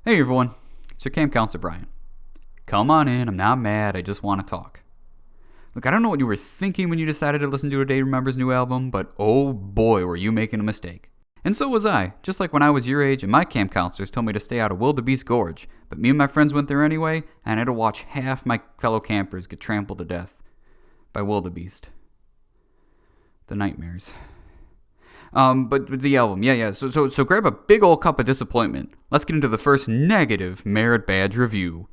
Hey everyone, it's your camp counselor Brian. Come on in, I'm not mad, I just want to talk. Look, I don't know what you were thinking when you decided to listen to A Day Remembers' new album, but oh boy were you making a mistake. And so was I, just like when I was your age and my camp counselors told me to stay out of Wildebeest Gorge, but me and my friends went there anyway, and I had to watch half my fellow campers get trampled to death by wildebeest. The nightmares. But the album, so grab a big old cup of disappointment. Let's get into the first negative merit badge review.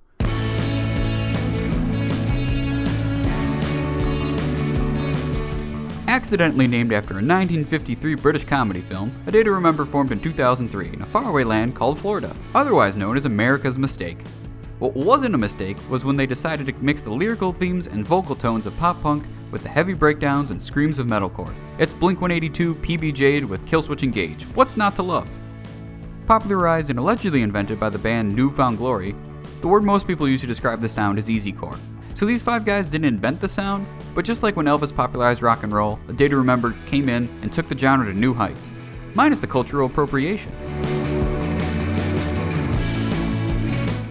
Accidentally named after a 1953 British comedy film, A Day to Remember formed in 2003 in a faraway land called Florida, otherwise known as America's Mistake. What wasn't a mistake was when they decided to mix the lyrical themes and vocal tones of pop punk with the heavy breakdowns and screams of metalcore. It's Blink-182 PB Jade with Killswitch Engage. What's not to love? Popularized and allegedly invented by the band New Found Glory, the word most people use to describe the sound is easycore. So these five guys didn't invent the sound, but just like when Elvis popularized rock and roll, A Day to Remember came in and took the genre to new heights, minus the cultural appropriation.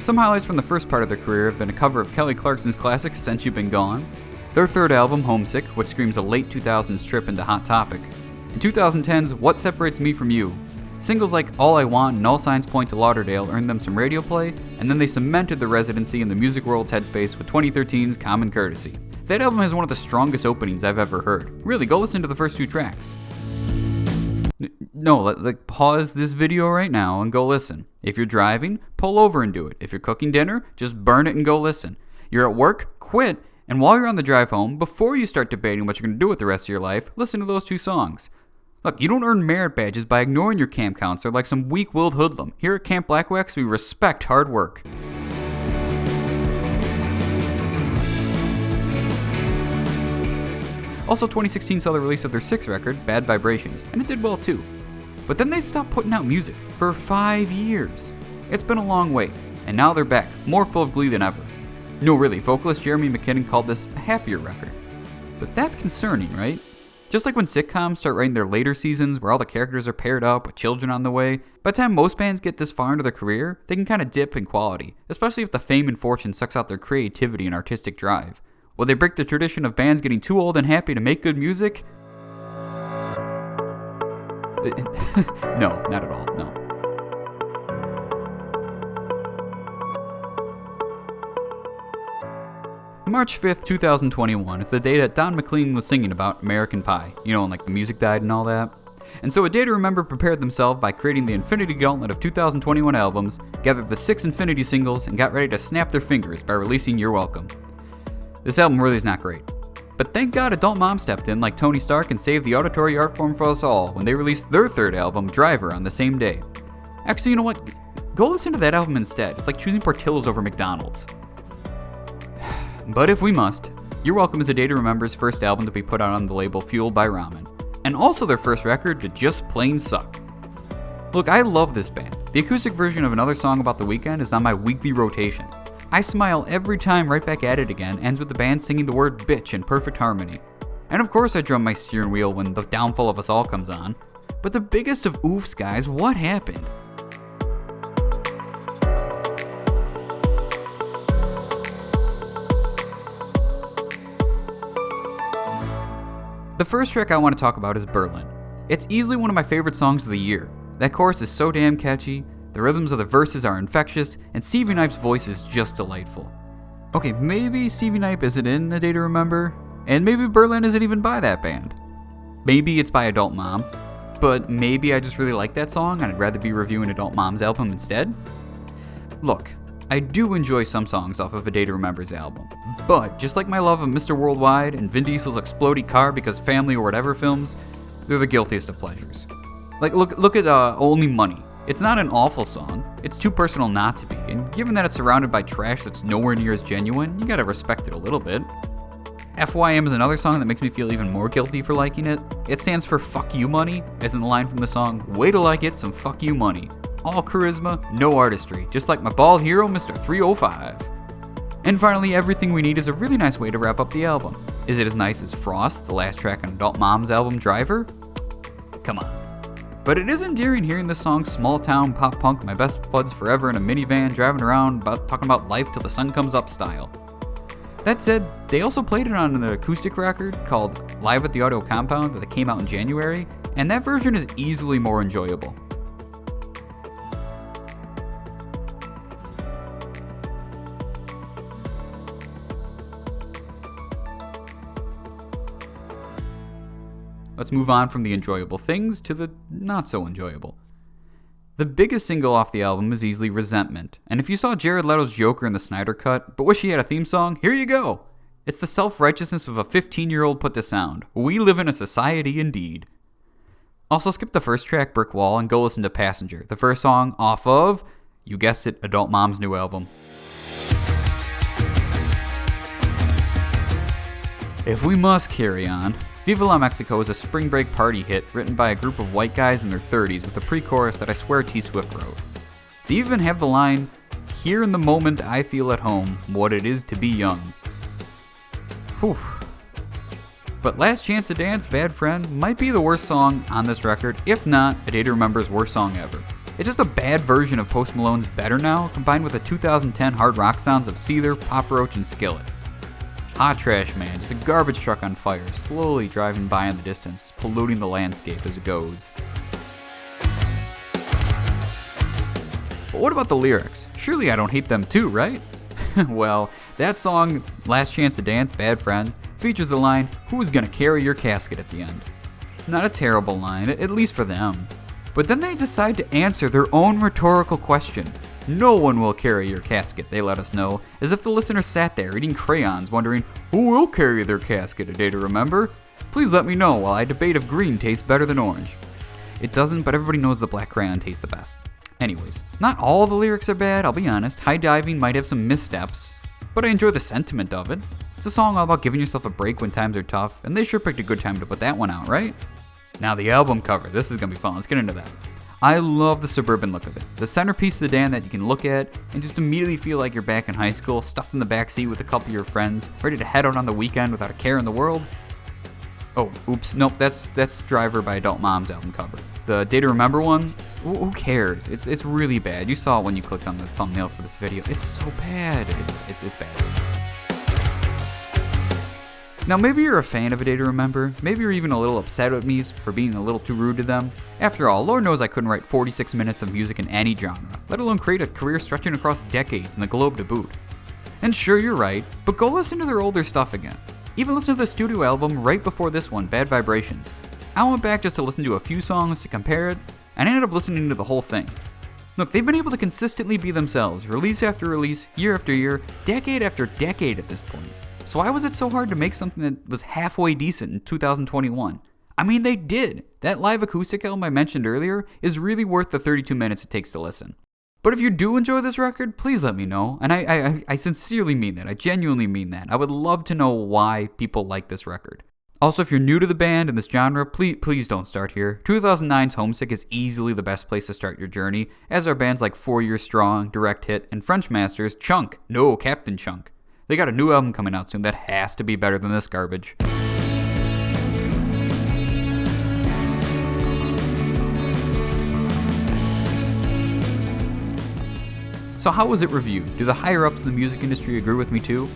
Some highlights from the first part of their career have been a cover of Kelly Clarkson's classic Since You've Been Gone, their third album, Homesick, which screams a late 2000s trip into Hot Topic, and 2010's What Separates Me From You. Singles like All I Want and All Signs Point to Lauderdale earned them some radio play, and then they cemented their residency in the music world's headspace with 2013's Common Courtesy. That album has one of the strongest openings I've ever heard. Really, go listen to the first two tracks. Pause this video right now and go listen. If you're driving, pull over and do it. If you're cooking dinner, just burn it and go listen. You're at work, quit, and while you're on the drive home, before you start debating what you're going to do with the rest of your life, listen to those two songs. Look, you don't earn merit badges by ignoring your camp counselor like some weak-willed hoodlum. Here at Camp Blackwax, we respect hard work. Also, 2016 saw the release of their sixth record, Bad Vibrations, and it did well too. But then they stopped putting out music for 5 years. It's been a long wait, and now they're back, more full of glee than ever. No, really, vocalist Jeremy McKinnon called this a happier record. But that's concerning, right? Just like when sitcoms start writing their later seasons where all the characters are paired up with children on the way, by the time most bands get this far into their career, they can kind of dip in quality, especially if the fame and fortune sucks out their creativity and artistic drive. Will they break the tradition of bands getting too old and happy to make good music? No, not at all, no. March 5th, 2021 is the day that Don McLean was singing about American Pie, and like the music died and all that. And so A Day to Remember prepared themselves by creating the Infinity Gauntlet of 2021 albums, gathered the 6 Infinity singles, and got ready to snap their fingers by releasing You're Welcome. This album really is not great. But thank God Adult Mom stepped in like Tony Stark and saved the auditory art form for us all when they released their third album, Driver, on the same day. Actually, you know what? Go listen to that album instead. It's like choosing Portillo's over McDonald's. But if we must, You're Welcome is A Day to Remember's first album to be put out on the label Fueled by Ramen, and also their first record to just plain suck. Look, I love this band. The acoustic version of Another Song About the Weekend is on my weekly rotation. I smile every time Right Back At It Again ends with the band singing the word bitch in perfect harmony. And of course I drum my steering wheel when The Downfall of Us All comes on. But the biggest of oofs, guys, what happened? The first track I want to talk about is Berlin. It's easily one of my favorite songs of the year. That chorus is so damn catchy, the rhythms of the verses are infectious, and Stevie Nicks' voice is just delightful. Okay, maybe Stevie Nicks isn't in A Day to Remember, and maybe Berlin isn't even by that band. Maybe it's by Adult Mom, but maybe I just really like that song and I'd rather be reviewing Adult Mom's album instead. Look, I do enjoy some songs off of A Day to Remember's album, but just like my love of Mr. Worldwide and Vin Diesel's explodey car because family or whatever films, they're the guiltiest of pleasures. Like, look at Only Money. It's not an awful song, it's too personal not to be, and given that it's surrounded by trash that's nowhere near as genuine, you gotta respect it a little bit. FYM is another song that makes me feel even more guilty for liking it. It stands for Fuck You Money, as in the line from the song, wait till I get some fuck you money. All charisma, no artistry, just like my bald hero, Mr. 305. And finally, Everything We Need is a really nice way to wrap up the album. Is it as nice as Frost, the last track on Adult Mom's album Driver? Come on. But it is endearing hearing this song small town pop punk my best buds forever in a minivan driving around talking about life till the sun comes up style. That said, they also played it on an acoustic record called Live at the Audio Compound that came out in January, and that version is easily more enjoyable. Let's move on from the enjoyable things to the not so enjoyable. The biggest single off the album is easily Resentment, and if you saw Jared Leto's Joker in the Snyder Cut, but wish he had a theme song, here you go! It's the self-righteousness of a 15-year-old put to sound. We live in a society indeed. Also skip the first track, Brick Wall, and go listen to Passenger, the first song off of, you guessed it, Adult Mom's new album. If we must carry on, Viva La Mexico is a spring break party hit written by a group of white guys in their 30s with a pre-chorus that I swear T Swift wrote. They even have the line, "Here in the moment I feel at home, what it is to be young." Whew. But Last Chance to Dance, Bad Friend might be the worst song on this record, if not A Day to Remember's worst song ever. It's just a bad version of Post Malone's Better Now, combined with the 2010 hard rock sounds of Seether, Papa Roach, and Skillet. Hot trash, man, just a garbage truck on fire, slowly driving by in the distance, just polluting the landscape as it goes. But what about the lyrics? Surely I don't hate them too, right? Well, that song, Last Chance to Dance, Bad Friend, features the line, "Who's gonna carry your casket" at the end. Not a terrible line, at least for them. But then they decide to answer their own rhetorical question. No one will carry your casket, they let us know, as if the listener sat there eating crayons wondering, who will carry their casket, A Day to Remember? Please let me know while I debate if green tastes better than orange. It doesn't, but everybody knows the black crayon tastes the best. Anyways, not all the lyrics are bad, I'll be honest. High Diving might have some missteps, but I enjoy the sentiment of it. It's a song all about giving yourself a break when times are tough, and they sure picked a good time to put that one out, right? Now the album cover, this is gonna be fun, let's get into that. I love the suburban look of it. The centerpiece sedan that you can look at and just immediately feel like you're back in high school, stuffed in the back seat with a couple of your friends, ready to head out on the weekend without a care in the world. Oh, oops, nope, that's Driver by Adult Mom's album cover. The Day to Remember one, who cares? It's really bad. You saw it when you clicked on the thumbnail for this video. It's so bad. It's bad. Now maybe you're a fan of A Day to Remember, maybe you're even a little upset with me for being a little too rude to them. After all, Lord knows I couldn't write 46 minutes of music in any genre, let alone create a career stretching across decades and the globe to boot. And sure, you're right, but go listen to their older stuff again. Even listen to the studio album right before this one, Bad Vibrations. I went back just to listen to a few songs to compare it, and I ended up listening to the whole thing. Look, they've been able to consistently be themselves, release after release, year after year, decade after decade at this point. So why was it so hard to make something that was halfway decent in 2021? I mean, they did. That live acoustic album I mentioned earlier is really worth the 32 minutes it takes to listen. But if you do enjoy this record, please let me know. And I sincerely mean that. I genuinely mean that. I would love to know why people like this record. Also, if you're new to the band and this genre, please don't start here. 2009's Homesick is easily the best place to start your journey, as are bands like 4 Year Strong, Direct Hit, and French Masters' Chunk. No, Captain Chunk. They got a new album coming out soon that has to be better than this garbage. So how was it reviewed? Do the higher-ups in the music industry agree with me too?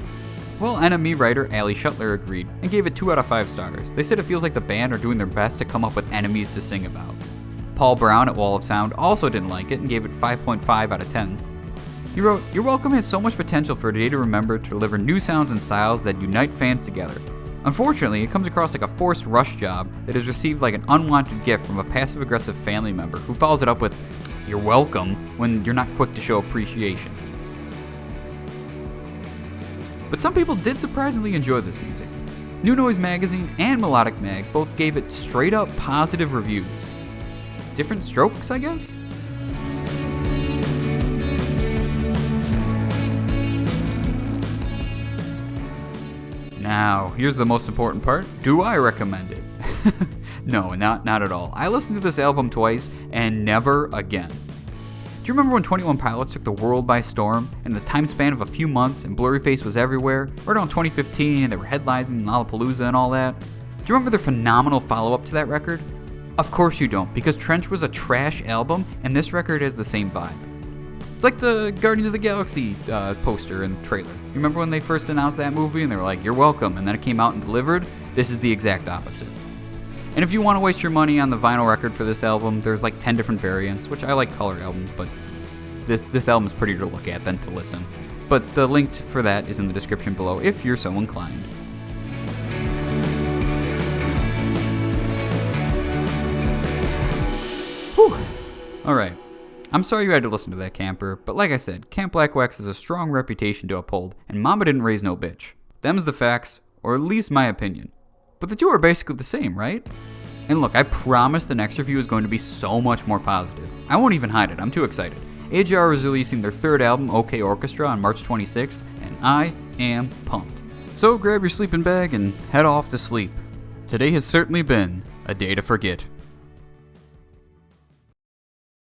Well, NME writer Ali Shuttler agreed and gave it 2 out of 5 stars. They said it feels like the band are doing their best to come up with enemies to sing about. Paul Brown at Wall of Sound also didn't like it and gave it 5.5 out of 10. He wrote, "Your Welcome has so much potential for A Day to Remember to deliver new sounds and styles that unite fans together. Unfortunately, it comes across like a forced rush job that is received like an unwanted gift from a passive-aggressive family member who follows it up with, 'You're welcome,' when you're not quick to show appreciation." But some people did surprisingly enjoy this music. New Noise Magazine and Melodic Mag both gave it straight-up positive reviews. Different strokes, I guess? Now, here's the most important part. Do I recommend it? No, not at all. I listened to this album twice and never again. Do you remember when 21 Pilots took the world by storm in the time span of a few months and Blurryface was everywhere? Right around 2015 and they were headlining Lollapalooza and all that. Do you remember their phenomenal follow-up to that record? Of course you don't, because Trench was a trash album, and this record has the same vibe. It's like the Guardians of the Galaxy poster and trailer. You remember when they first announced that movie and they were like, "You're welcome," and then it came out and delivered? This is the exact opposite. And if you want to waste your money on the vinyl record for this album, there's like 10 different variants, which I like colored albums, but this album is prettier to look at than to listen. But the link for that is in the description below if you're so inclined. Whew. Alright. I'm sorry you had to listen to that, camper, but like I said, Camp Black Wax has a strong reputation to uphold, and Mama didn't raise no bitch. Them's the facts, or at least my opinion. But the two are basically the same, right? And look, I promise the next review is going to be so much more positive. I won't even hide it, I'm too excited. AJR is releasing their third album, OK Orchestra, on March 26th, and I am pumped. So grab your sleeping bag and head off to sleep. Today has certainly been a day to forget.